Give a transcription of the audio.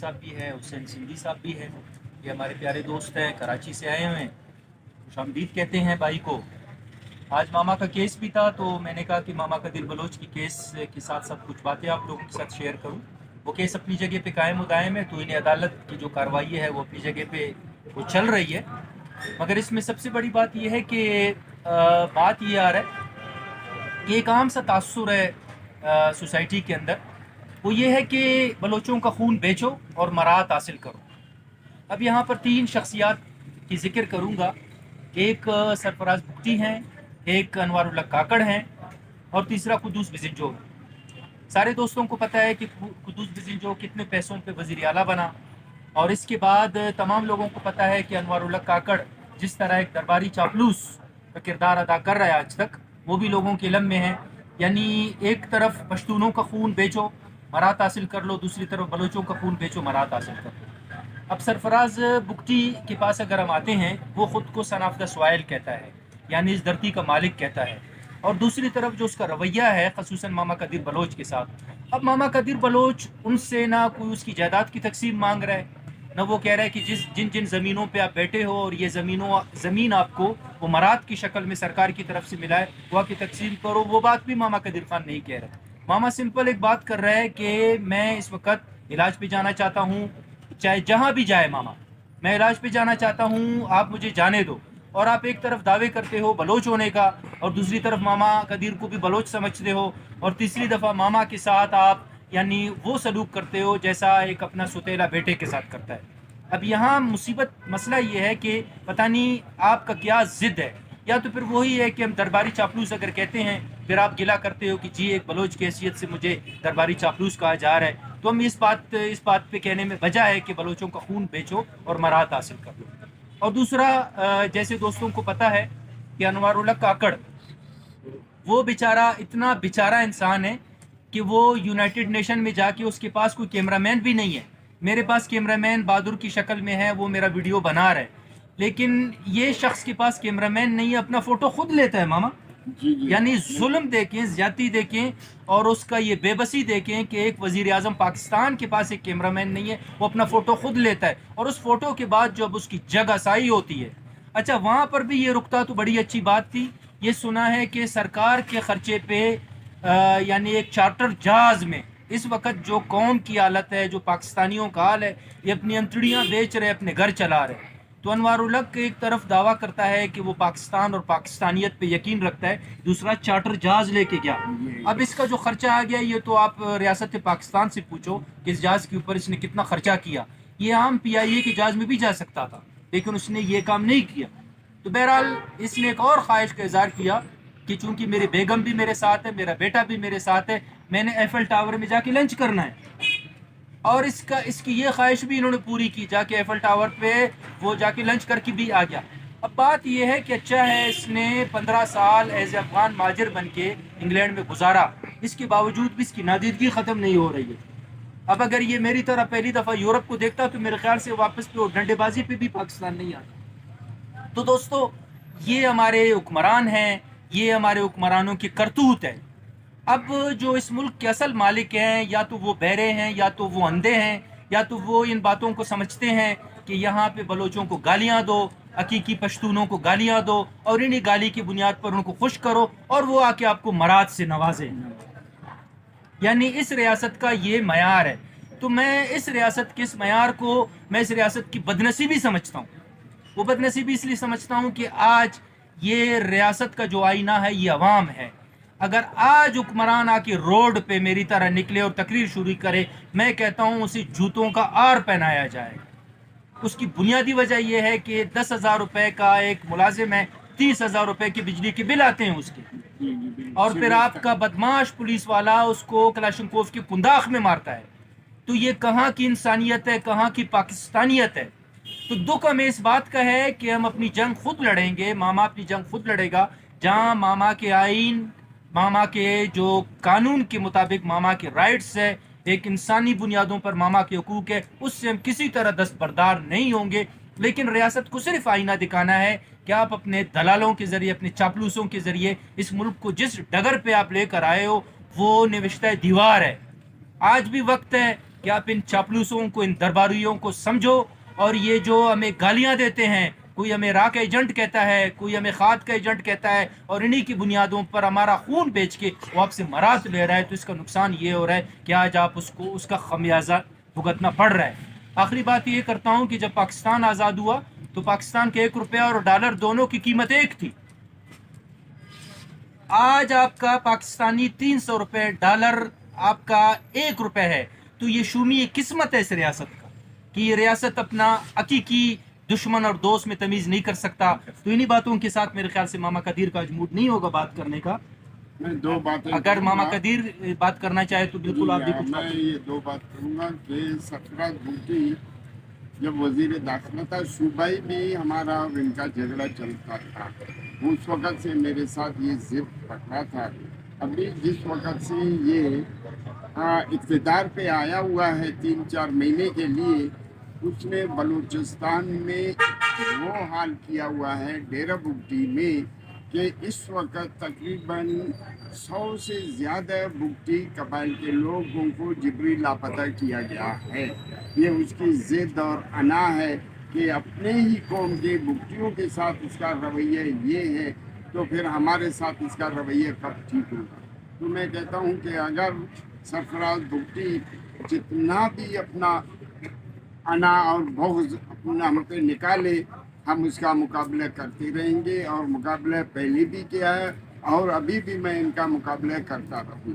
صاحب بھی ہیں، حسین سندھی صاحب بھی ہیں، یہ ہمارے پیارے دوست ہیں، کراچی سے آئے ہوئے ہیں، خوش آمدید کہتے ہیں بھائی کو۔ آج ماما کا کیس بھی تھا تو میں نے کہا کہ ماما قدیر بلوچ کی کیس کے ساتھ ساتھ کچھ باتیں آپ لوگوں کے ساتھ شیئر کروں۔ وہ کیس اپنی جگہ پہ قائم و دائم ہے، تو انہیں عدالت کی جو کارروائی ہے وہ اپنی جگہ پہ وہ چل رہی ہے، مگر اس میں سب سے بڑی بات یہ ہے کہ بات یہ آ رہا ہے کہ ایک عام سا تاثر ہے سوسائٹی کے اندر، وہ یہ ہے کہ بلوچوں کا خون بیچو اور مراد حاصل کرو۔ اب یہاں پر 3 شخصیات کی ذکر کروں گا، ایک سرفراز بگٹی ہیں، ایک انوار اللہ کاکڑ ہیں، اور تیسرا قدوس بزنجو۔ سارے دوستوں کو پتہ ہے کہ قدوس بزنجو کتنے پیسوں پہ وزیر اعلیٰ بنا، اور اس کے بعد تمام لوگوں کو پتہ ہے کہ انوار اللہ کاکڑ جس طرح ایک درباری چاپلوس کا کردار ادا کر رہا ہے آج تک، وہ بھی لوگوں کے علم میں ہے۔ یعنی ایک طرف پشتونوں کا خون بیچو مراد حاصل کر لو، دوسری طرف بلوچوں کا خون بیچو مراد حاصل کر لو۔ اب سرفراز بگٹی کے پاس اگر ہم آتے ہیں، وہ خود کو سن آف دا سوائل کہتا ہے، یعنی اس دھرتی کا مالک کہتا ہے، اور دوسری طرف جو اس کا رویہ ہے خصوصاً ماما قدیر بلوچ کے ساتھ، اب ماما قدیر بلوچ ان سے نہ کوئی اس کی جائیداد کی تقسیم مانگ رہا ہے، نہ وہ کہہ رہا ہے کہ جن زمینوں پہ آپ بیٹھے ہو اور یہ زمین آپ کو وہ مراد کی شکل میں سرکار کی طرف سے ملا ہے، وہ کی تقسیم کرو، وہ بات بھی ماما قدیر خان نہیں کہہ رہا۔ ماما سمپل ایک بات کر رہا ہے کہ میں اس وقت علاج پہ جانا چاہتا ہوں، چاہے جہاں بھی جائے ماما، میں علاج پہ جانا چاہتا ہوں، آپ مجھے جانے دو۔ اور آپ ایک طرف دعوے کرتے ہو بلوچ ہونے کا، اور دوسری طرف ماما قدیر کو بھی بلوچ سمجھتے ہو، اور تیسری دفعہ ماما کے ساتھ آپ یعنی وہ سلوک کرتے ہو جیسا ایک اپنا ستیلا بیٹے کے ساتھ کرتا ہے۔ اب یہاں مصیبت مسئلہ یہ ہے کہ پتہ نہیں آپ کا کیا ضد ہے، یا تو پھر وہی ہے کہ ہم درباری چاپلوس اگر کہتے ہیں، پھر آپ گلا کرتے ہو کہ جی ایک بلوچ کی حیثیت سے مجھے درباری چاپلوس کہا جا رہا ہے، تو ہم اس بات پہ کہنے میں وجہ ہے کہ بلوچوں کا خون بیچو اور مراد حاصل کر لو۔ اور دوسرا جیسے دوستوں کو پتہ ہے کہ انوار اللہ کاکڑ وہ بیچارہ اتنا بیچارہ انسان ہے کہ وہ یونائٹڈ نیشن میں جا کے اس کے پاس کوئی کیمرہ مین بھی نہیں ہے۔ میرے پاس کیمرہ مین بہادر کی شکل میں ہے، وہ میرا ویڈیو بنا رہا ہے، لیکن یہ شخص کے پاس کیمرہ مین نہیں ہے، اپنا فوٹو خود لیتا ہے ماما۔ یعنی ظلم دیکھیں، زیادتی دیکھیں، اور اس کا یہ بے بسی دیکھیں کہ ایک وزیر اعظم پاکستان کے پاس ایک کیمرہ مین نہیں ہے، وہ اپنا فوٹو خود لیتا ہے، اور اس فوٹو کے بعد جب اس کی جگہ سائی ہوتی ہے، اچھا وہاں پر بھی یہ رکتا تو بڑی اچھی بات تھی۔ یہ سنا ہے کہ سرکار کے خرچے پہ یعنی ایک چارٹر جہاز میں اس وقت جو قوم کی حالت ہے، جو پاکستانیوں کا حال ہے، یہ اپنی انتڑیاں بیچ رہے، اپنے گھر چلا رہے۔ تو انوار الحق ایک طرف دعویٰ کرتا ہے کہ وہ پاکستان اور پاکستانیت پہ یقین رکھتا ہے، دوسرا چارٹر جہاز لے کے گیا۔ اب اس کا جو خرچہ آ گیا، یہ تو آپ ریاست پاکستان سے پوچھو کہ اس جہاز کے اوپر اس نے کتنا خرچہ کیا۔ یہ عام پی آئی اے کے جہاز میں بھی جا سکتا تھا، لیکن اس نے یہ کام نہیں کیا۔ تو بہرحال اس نے ایک اور خواہش کا اظہار کیا کہ چونکہ میری بیگم بھی میرے ساتھ ہے، میرا بیٹا بھی میرے ساتھ ہے، میں نے ایفل ٹاور میں جا کے لنچ کرنا ہے، اور اس کی یہ خواہش بھی انہوں نے پوری کی، جا کے ایفل ٹاور پہ وہ جا کے لنچ کر کے بھی آ گیا۔ اب بات یہ ہے کہ اچھا ہے اس نے 15 سال ایز افغان مہاجر بن کے انگلینڈ میں گزارا، اس کے باوجود بھی اس کی نادیدگی ختم نہیں ہو رہی ہے۔ اب اگر یہ میری طرح پہلی دفعہ یورپ کو دیکھتا تو میرے خیال سے واپس پہ وہ ڈنڈے بازی پہ بھی پاکستان نہیں آتا۔ تو دوستو، یہ ہمارے حکمران ہیں، یہ ہمارے حکمرانوں کی کرتوت ہے۔ اب جو اس ملک کے اصل مالک ہیں، یا تو وہ بہرے ہیں، یا تو وہ اندھے ہیں، یا تو وہ ان باتوں کو سمجھتے ہیں کہ یہاں پہ بلوچوں کو گالیاں دو، حقیقی پشتونوں کو گالیاں دو، اور انہی گالی کی بنیاد پر ان کو خوش کرو، اور وہ آ کے آپ کو مراد سے نوازیں۔ یعنی اس ریاست کا یہ معیار ہے۔ تو میں اس ریاست کے اس معیار کو، میں اس ریاست کی بدنصیبی سمجھتا ہوں۔ وہ بدنصیبی اس لیے سمجھتا ہوں کہ آج یہ ریاست کا جو آئینہ ہے یہ عوام ہے۔ اگر آج حکمران آ کے روڈ پہ میری طرح نکلے اور تقریر شروع کرے، میں کہتا ہوں اسے جوتوں کا آر پہنایا جائے۔ اس کی بنیادی وجہ یہ ہے کہ 10,000 روپے کا ایک ملازم ہے، 30,000 روپے کی بجلی کے بل آتے ہیں اس کے، اور پھر آپ کا بدماش پولیس والا اس کو کلاشنکوف کی کنداخ میں مارتا ہے۔ تو یہ کہاں کی انسانیت ہے، کہاں کی پاکستانیت ہے؟ تو دکھ ہمیں اس بات کا ہے کہ ہم اپنی جنگ خود لڑیں گے، ماما اپنی جنگ خود لڑے گا، جہاں ماما کے آئین، ماما کے جو قانون کے مطابق ماما کے رائٹس ہے، ایک انسانی بنیادوں پر ماما کے حقوق ہے، اس سے ہم کسی طرح دستبردار نہیں ہوں گے۔ لیکن ریاست کو صرف آئینہ دکھانا ہے کہ آپ اپنے دلالوں کے ذریعے، اپنے چاپلوسوں کے ذریعے اس ملک کو جس ڈگر پہ آپ لے کر آئے ہو وہ نوشتہ دیوار ہے۔ آج بھی وقت ہے کہ آپ ان چاپلوسوں کو، ان درباریوں کو سمجھو، اور یہ جو ہمیں گالیاں دیتے ہیں، کوئی ہمیں راہ کا ایجنٹ کہتا ہے، کوئی ہمیں کھاد کا ایجنٹ کہتا ہے، اور انہی کی بنیادوں پر ہمارا خون بیچ کے وہ آپ سے مراد لے رہا ہے، تو اس کا نقصان یہ ہو رہا ہے کہ آج آپ اس کا خمیازہ بھگتنا پڑ رہا ہے۔ آخری بات یہ کرتا ہوں کہ جب پاکستان آزاد ہوا تو پاکستان کے 1 روپیہ اور ڈالر دونوں کی قیمت ایک تھی۔ آج آپ کا پاکستانی 300 روپے، ڈالر آپ کا 1 روپے ہے۔ تو یہ شومی قسمت ہے اس ریاست کا کہ یہ ریاست اپنا حقیقی دشمن اور دوست میں تمیز نہیں کر سکتا۔ تو انہی باتوں کے ساتھ میرے خیال سے ماما قدیر کا آج موڈ نہیں ہوگا بات کرنے کا۔ میں دو باتیں اگر کہوں ماما گا قدیر بات کرنا چاہے تو بالکل آپ بھی کچھ میں بات یہ دو بات کروں گا کہ سرفراز بھٹی جب وزیر داخلہ تھا، صوبائی بھی ہمارا اور ان کا جھگڑا چلتا تھا، اس وقت سے میرے ساتھ یہ ضد پکڑا تھا۔ ابھی جس وقت سے یہ اقتدار پہ آیا ہوا ہے 3-4 مہینے کے لیے، اس نے بلوچستان میں وہ حال کیا ہوا ہے ڈیرہ بگٹی میں کہ اس وقت تقریباً 100 سے زیادہ بگٹی قبائل کے لوگوں کو جبری لاپتہ کیا گیا ہے۔ یہ اس کی ضد اور انا ہے کہ اپنے ہی قوم کے بگٹیوں کے ساتھ اس کا رویہ یہ ہے، تو پھر ہمارے ساتھ اس کا رویہ کب ٹھیک ہوگا؟ تو میں کہتا ہوں کہ اگر سرفراز بھٹی جتنا بھی اپنا انا اور بغض اپنا ہم پہ نکالے، ہم اس کا مقابلہ کرتے رہیں گے، اور مقابلہ پہلے بھی کیا ہے اور ابھی بھی میں ان کا مقابلہ کرتا رہوں۔